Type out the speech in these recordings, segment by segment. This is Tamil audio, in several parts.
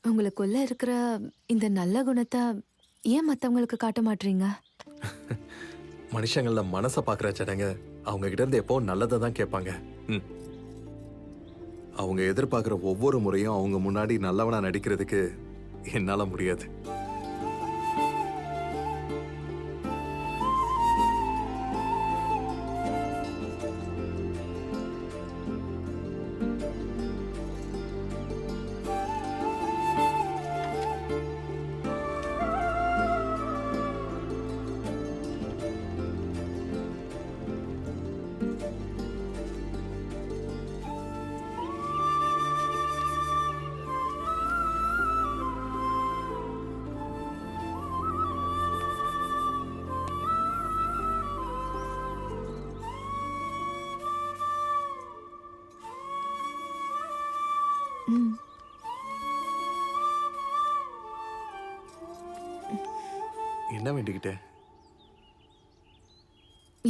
உங்களுக்குள்ள இருக்கிற இந்த நல்ல குணத்தை ஏன் மத்தவங்களுக்கு காட்ட மாட்டீங்க? மனுஷங்கள மனச பாக்குற ஜனங்க அவங்க கிட்ட இருந்து எப்போ நல்லதை தான் கேட்பாங்க. ம். அவங்க எதிர்பார்க்கிற ஒவ்வொரு முறையும் அவங்க முன்னாடி நல்லவனா நடிக்கிறதுக்கு என்னால முடியாது. ம். என்ன வேண்டிக்கிட்டே?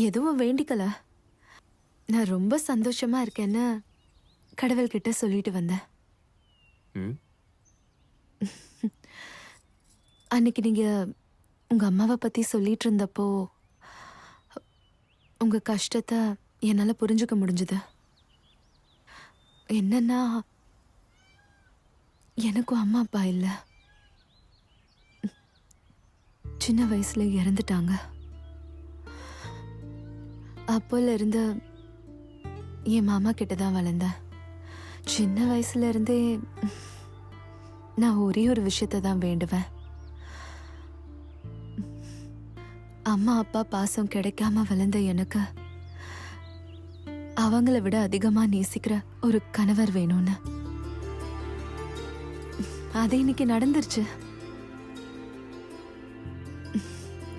எதுவும் வேண்டிக்கல. நான் ரொம்ப சந்தோஷமா இருக்கேன்னு கடவுள்கிட்ட சொல்லிட்டு வந்தேன். ம். அன்னைக்கு நீங்க உங்க அம்மாவை பத்தி சொல்லிட்டு இருந்தப்போ உங்க கஷ்டத்தை என்னால புரிஞ்சுக்க முடிஞ்சது. என்னன்னா, எனக்கும் அம்மா அப்பா இல்ல. சின்ன வயசுல இறந்துட்டாங்க. அப்போல இருந்து என் மாமா கிட்ட தான் வளர்ந்தேன். சின்ன வயசுல இருந்தே நான் ஒரே ஒரு விஷயத்தை தான் வேண்டுவேன். அம்மா அப்பா பாசம் கிடைக்காம வளர்ந்த எனக்கு அவங்கள விட அதிகமா நேசிக்கிற ஒரு கணவர் வேணும்னு. அது இன்னைக்கு நடந்துருச்சு.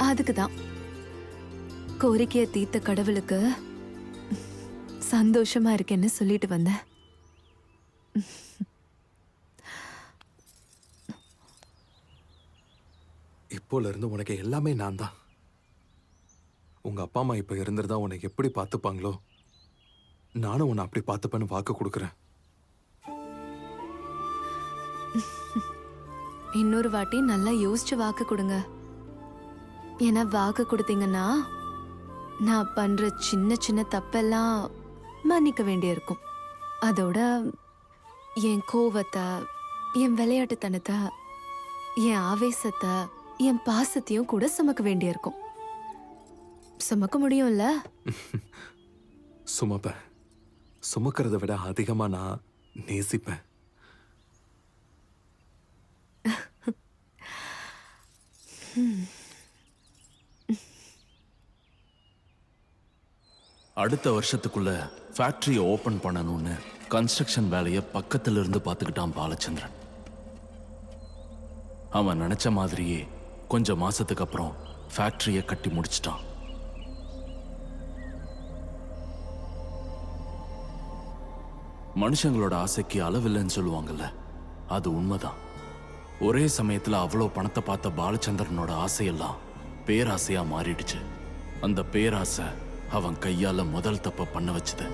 அதுக்குதான் கோரிக்கையை தீர்த்த கடவுளுக்கு சந்தோஷமா இருக்கேன்னு சொல்லிட்டு வந்தேன். இப்போல இருந்து உனக்கு எல்லாமே நான் தான். உங்க அப்பா அம்மா இப்ப இருந்திருந்தா உனக்கு எப்படி பார்த்துப்பாங்களோ நானும் உன்னை அப்படி பார்த்துப்பேன்னு வாக்கு கொடுக்குறேன். இன்னொரு வாட்டி நல்லா யோசிச்சு வாக்கு கொடுங்க. ஏன்னா வாக்கு கொடுத்தீங்கன்னா நான் பண்ற சின்ன சின்ன தப்பெல்லாம் மன்னிக்க வேண்டியிருக்கும். அதோட என் கோவத்தை, என் விளையாட்டுத்தனத்தை, என் ஆவேசத்தை, என் பாசத்தையும் கூட சுமக்க வேண்டியிருக்கும். சுமக்க முடியும்ல? சுமப்பேன். சுமக்கிறத விட அதிகமா நான் நேசிப்பேன். அடுத்த வருஷத்துக்குள்ள ஃபேக்டரியை ஓபன் பண்ணணும்னு கன்ஸ்ட்ரக்ஷன் வேலையை பக்கத்துல இருந்து பார்த்துக்கிட்டான் பாலச்சந்திரன். அவன் நினைச்ச மாதிரியே கொஞ்ச மாசத்துக்கு அப்புறம் ஃபேக்டரியை கட்டி முடிச்சிட்டான். மனுஷங்களோட ஆசைக்கு அளவில்லைன்னு சொல்லுவாங்கல்ல, அது உண்மைதான். ஒரே சமயத்துல அவ்வளோ பணத்தை பார்த்த பாலச்சந்திரனோட ஆசையெல்லாம் பேராசையா மாறிடுச்சு. அந்த பேராசை அவன் கையால முதல் தப்ப பண்ண வச்சுது.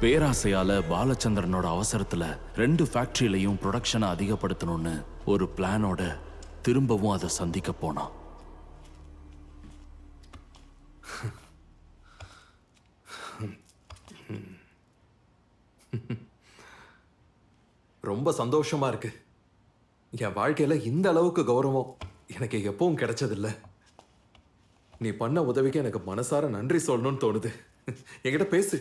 பேராசையால பாலச்சந்திரனோட அவசரத்துல 2 ஃபேக்டரியிலையும் ப்ரொடக்ஷனை அதிகப்படுத்தணும்னு ஒரு பிளானோட திரும்பவும் அதை சந்திக்க போனான். ரொம்ப சந்தோஷமா இருக்கு. என் வாழ்க்கையில இந்த அளவுக்கு கௌரவம் எனக்கு எப்பவும் கிடைச்சதில்ல. நீ பண்ண உதவிக்கு எனக்கு மனசார நன்றி சொல்லணும்னு தோணுது. என்கிட்ட பேசு.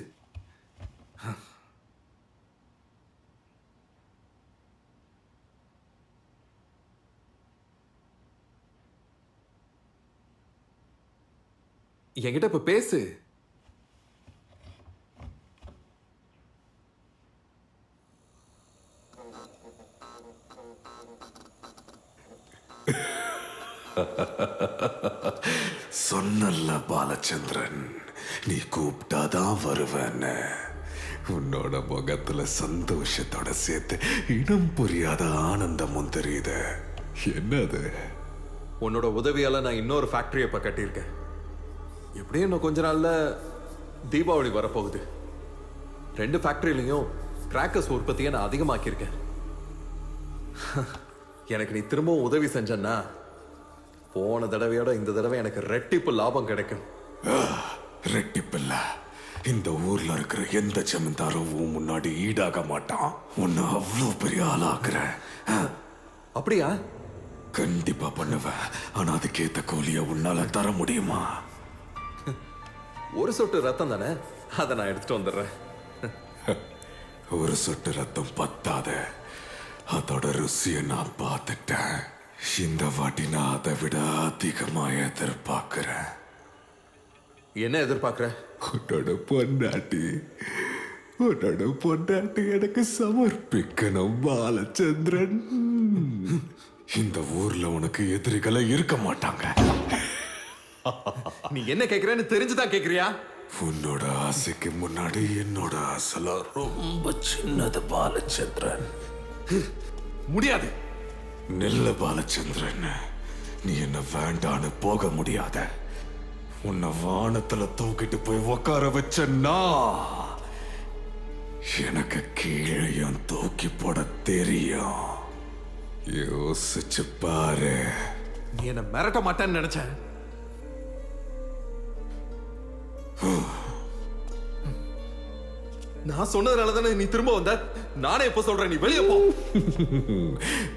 என்கிட்ட இப்ப பேசு. சொன்னல்ல பாலச்சந்திரன், நீ கூப்பிட்டாதான் வருவேன்னு. உன்னோட முகத்துல சந்தோஷத்தோட சேர்த்து இனம் புரியாத ஆனந்தமும் தெரியுது. என்னது? உன்னோட உதவியால நான் இன்னொரு ஃபேக்டரி இப்ப கட்டியிருக்கேன். எப்படியும் இன்னும் கொஞ்ச நாள்ல தீபாவளி வரப்போகுது. 2 ஃபேக்டரியிலையும் கிராக்கர்ஸ் உற்பத்தியை நான் அதிகமாக்கியிருக்கேன். எனக்கு நீ திரும்பவும் உதவி செஞ்சன்னா போன தடவையோட இந்த தடவை எனக்கு ரெட்டிப்பு லாபம் கிடைக்கும். ரெட்டிப்பில்ல, இந்த ஊர்ல இருக்கிற எந்த ஜமீன்தாரும் உன் முன்னாடி ஈடாக மாட்டான். உன்னை அவ்வளோ பெரிய ஆளாக்குற. அப்படியா? கண்டிப்பா பண்ணுவேன். ஆனா அதுக்கேத்த கூலிய உன்னால தர முடியுமா? ஒரு சொட்டு ரத்தம் தானே, அதை நான் எடுத்துட்டு வந்துடுறேன். ஒரு சொட்டு ரத்தம் பத்தாத, அதோட ருசியை நான் பார்த்துட்டேன். இந்த வாட்டி நான் அதை விட அதிகமா எதிர்பார்க்கிறேன். என்ன எதிர்பார்க்குற? உன்னோட பொண்டாட்டி எனக்கு சமர்ப்பிக்கணும் பாலச்சந்திரன். இந்த ஊர்ல உனக்கு எதிரிகளை இருக்க மாட்டாங்க. நீ என்ன கேட்குறேன்னு தெரிஞ்சுதான் கேட்குறியா? உன்னோட ஆசைக்கு முன்னாடி என்னோட ஆசைலாம் ரொம்ப சின்னது பாலச்சந்திரன். முடியாது. நெல்ல பாலச்சந்திரன், நீ என்ன வேண்டான்னு போக முடியாத. உன்னை வானத்துல தூக்கிட்டு போய் உட்கார வச்சன்னா எனக்கு கீழையும் தூக்கி போட தெரியும். யோசிச்சு பாரு. நீ என்ன மிரட்ட மாட்டேன்னு நினைச்சேன். நான் சொன்னதுனால தானே நீ திரும்ப வந்த. நானே இப்ப சொல்றேன், நீ வெளியே போ.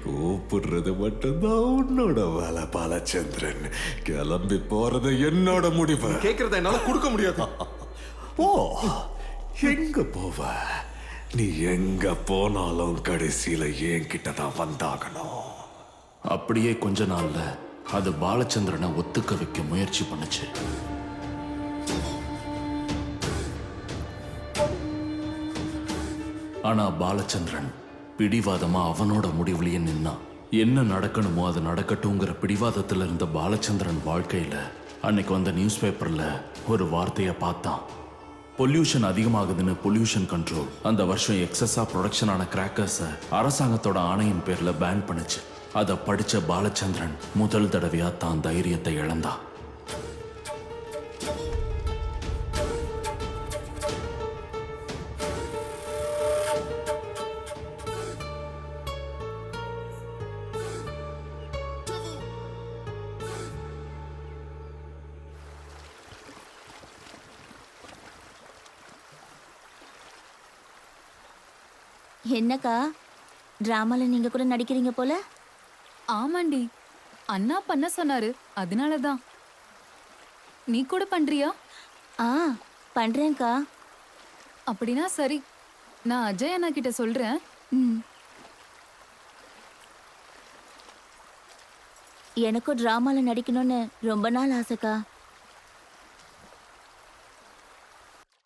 கூப்பிடுறது மட்டும்தான் உன்னோட வேலை பாலச்சந்திரன். கிளம்பி போறது என்னோட முடிவு. கேட்கறத என்னால கொடுக்க முடியாது. போ. எங்க போவ? நீ எங்க போனாலும் கடைசியில என்கிட்ட தான் வந்தாகணும். அப்படியே கொஞ்ச நாள்ல அது பாலச்சந்திரனை ஒத்துக்க வைக்க முயற்சி பண்ணுச்சு. ஆனா பாலச்சந்திரன் பிடிவாதமா அவனோட முடிவுலயே நின்னான். என்ன நடக்கணுமோ அது நடக்கட்டுங்கிற பிடிவாதத்துல இருந்த பாலச்சந்திரன் வாழ்க்கையில அன்னைக்கு வந்த நியூஸ் பேப்பர்ல ஒரு வார்த்தையை பார்த்தான். பொல்யூஷன் அதிகமாகுதுன்னு பொல்யூஷன் கண்ட்ரோல் அந்த வருஷம் எக்ஸஸா ப்ரொடக்ஷன் ஆன கிராக்கர்ஸை அரசாங்கத்தோட ஆணையின் பேர்ல பேன் பண்ணுச்சு. அதை படிச்ச பாலச்சந்திரன் முதல் தடவையா தான் தைரியத்தை இழந்தான். என்னக்கா, டிராமால நீங்க கூட நடிக்கிறீங்க போல? ஆமாண்டி, அண்ணா பண்ண சொன்னாரு, அதனாலதான். நீ கூட பண்றியா? ஆ, பண்றேன்க்கா. அப்படின்னா சரி, நான் அஜய் அண்ணா கிட்ட சொல்றேன். ம். எனக்கும் டிராமால நடிக்கணும்னு ரொம்ப நாள் ஆசைக்கா.